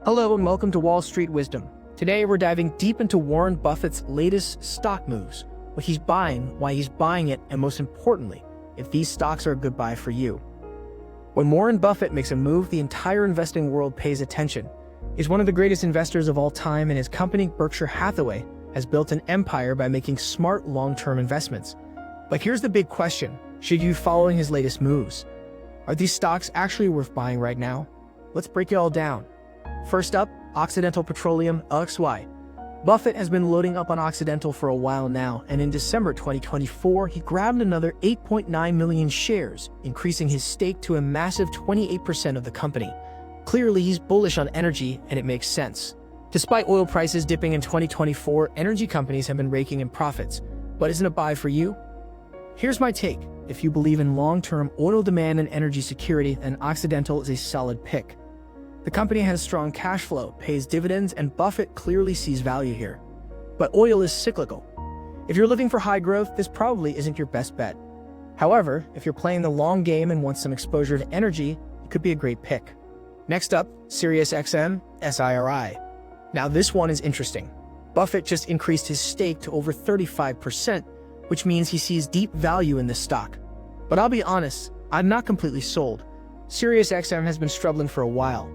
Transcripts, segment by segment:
Hello and welcome to Wall Street Wisdom. Today we're diving deep into Warren Buffett's latest stock moves, what he's buying, why he's buying it, and most importantly, if these stocks are a good buy for you. When Warren Buffett makes a move, the entire investing world pays attention. He's one of the greatest investors of all time, and his company, Berkshire Hathaway, has built an empire by making smart long-term investments. But here's the big question: should you be following his latest moves? Are these stocks actually worth buying right now? Let's break it all down. First up, Occidental Petroleum, OXY. Buffett has been loading up on Occidental for a while now, and in December 2024, he grabbed another 8.9 million shares, increasing his stake to a massive 28% of the company. Clearly, he's bullish on energy, and it makes sense. Despite oil prices dipping in 2024, energy companies have been raking in profits. But isn't it a buy for you? Here's my take. If you believe in long-term oil demand and energy security, then Occidental is a solid pick. The company has strong cash flow, pays dividends, and Buffett clearly sees value here. But oil is cyclical. If you're looking for high growth, this probably isn't your best bet. However, if you're playing the long game and want some exposure to energy, it could be a great pick. Next up, SiriusXM, SIRI. Now this one is interesting. Buffett just increased his stake to over 35%, which means he sees deep value in this stock. But I'll be honest, I'm not completely sold. SiriusXM has been struggling for a while.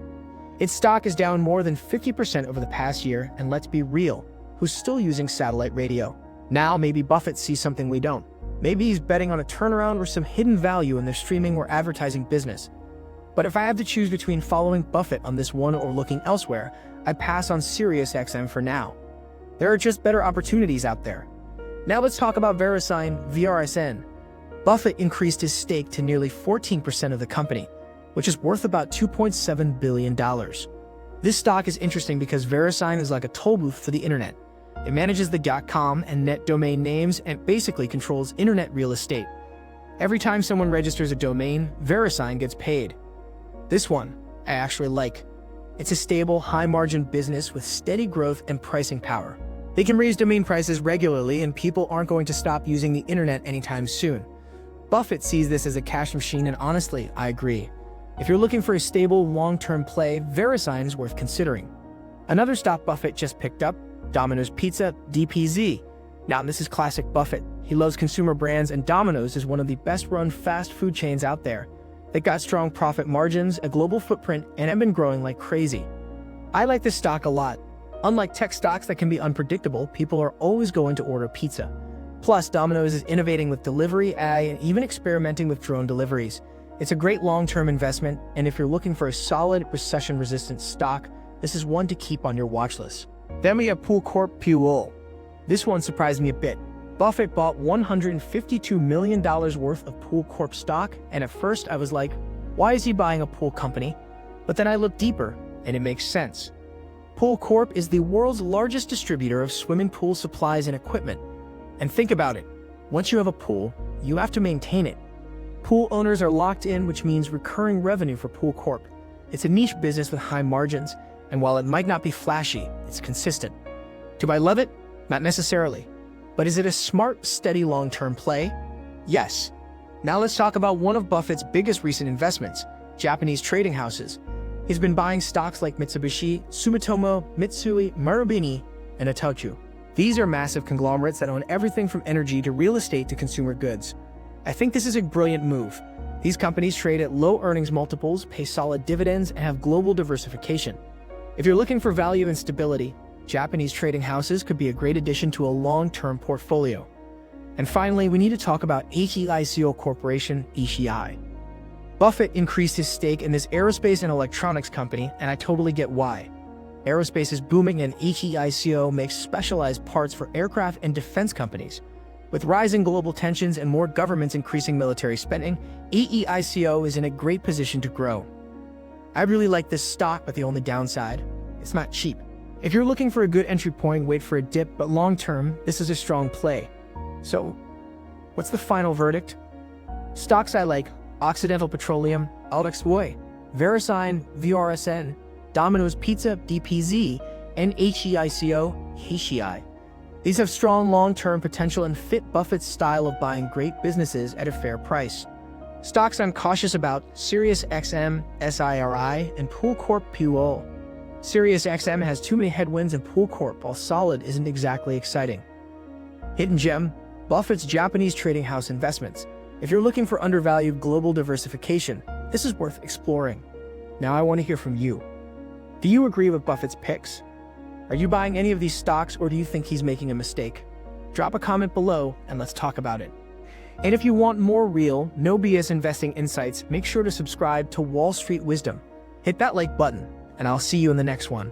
Its stock is down more than 50% over the past year, and let's be real, who's still using satellite radio? Now maybe Buffett sees something we don't. Maybe he's betting on a turnaround or some hidden value in their streaming or advertising business. But if I have to choose between following Buffett on this one or looking elsewhere, I'd pass on SiriusXM for now. There are just better opportunities out there. Now let's talk about VeriSign, VRSN. Buffett increased his stake to nearly 14% of the company, which is worth about $2.7 billion. This stock is interesting because VeriSign is like a toll booth for the internet. It manages the .com and .net domain names and basically controls internet real estate. Every time someone registers a domain, VeriSign gets paid. This one, I actually like. It's a stable, high-margin business with steady growth and pricing power. They can raise domain prices regularly, and people aren't going to stop using the internet anytime soon. Buffett sees this as a cash machine, and honestly, I agree. If you're looking for a stable, long-term play, VeriSign is worth considering. Another stock Buffett just picked up, Domino's Pizza, DPZ. Now, this is classic Buffett. He loves consumer brands, and Domino's is one of the best-run fast food chains out there. They got strong profit margins, a global footprint, and have been growing like crazy. I like this stock a lot. Unlike tech stocks that can be unpredictable, people are always going to order pizza. Plus, Domino's is innovating with delivery, AI, and even experimenting with drone deliveries. It's a great long-term investment, and if you're looking for a solid, recession-resistant stock, this is one to keep on your watch list. Then we have Pool Corp PUL. This one surprised me a bit. Buffett bought $152 million worth of Pool Corp stock, and at first I was like, why is he buying a pool company? But then I looked deeper, and it makes sense. Pool Corp is the world's largest distributor of swimming pool supplies and equipment. And think about it. Once you have a pool, you have to maintain it. Pool owners are locked in, which means recurring revenue for Pool Corp. It's a niche business with high margins, and while it might not be flashy, it's consistent. Do I love it? Not necessarily. But is it a smart, steady long-term play? Yes. Now let's talk about one of Buffett's biggest recent investments, Japanese trading houses. He's been buying stocks like Mitsubishi, Sumitomo, Mitsui, Marubeni, and Itochu. These are massive conglomerates that own everything from energy to real estate to consumer goods. I think this is a brilliant move. These companies trade at low earnings multiples, pay solid dividends, and have global diversification. If you're looking for value and stability, Japanese trading houses could be a great addition to a long-term portfolio. And finally, we need to talk about HEICO Corporation, HEI. Buffett increased his stake in this aerospace and electronics company, and I totally get why. Aerospace is booming, and HEICO makes specialized parts for aircraft and defense companies. With rising global tensions and more governments increasing military spending, HEICO is in a great position to grow. I really like this stock, but the only downside, it's not cheap. If you're looking for a good entry point, wait for a dip, but long-term, this is a strong play. So, what's the final verdict? Stocks I like: Occidental Petroleum, OXY, VeriSign, VRSN, Domino's Pizza, DPZ, and HEICO, HEI. These have strong long-term potential and fit Buffett's style of buying great businesses at a fair price. Stocks I'm cautious about: SiriusXM, SIRI, and Pool Corp PUL. SiriusXM has too many headwinds and Pool Corp, while solid, isn't exactly exciting. Hidden gem, Buffett's Japanese trading house investments. If you're looking for undervalued global diversification, this is worth exploring. Now I want to hear from you. Do you agree with Buffett's picks? Are you buying any of these stocks, or do you think he's making a mistake? Drop a comment below and let's talk about it. And if you want more real, no BS investing insights, make sure to subscribe to Wall Street Wisdom. Hit that like button, and I'll see you in the next one.